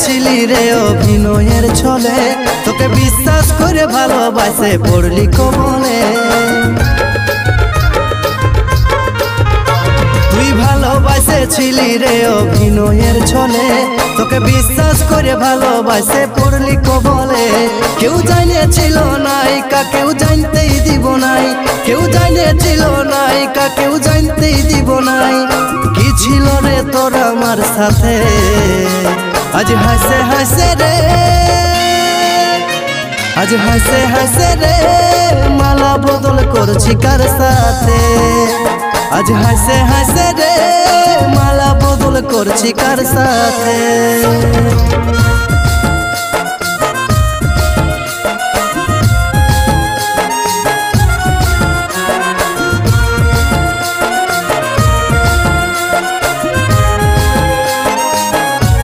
ছিলি রে অভিনয়ের ছলে, তোকে বিশ্বাস করে ভালোবাসে পড়লি কবলে। তুই ভালোবাসে ছিলি রে অভিনয়ের ছলে, তোকে বিশ্বাস করে ভালোবাসে পড়লি কবলে। কেউ জানিয়েছিল নায়িকা কেউ জানতেই দিব নাই, কেউ জানিয়েছিল নায়িকা কেউ জানতেই দিব নাই। কি ছিল রে তোর আমার সাথে, আজ হাসে হাসে রে, আজ হাসে হাসে রে মালা বদল করছি কার সাথে। আজ হাসে হাসে রে মালা বদল করছি কার সাথে।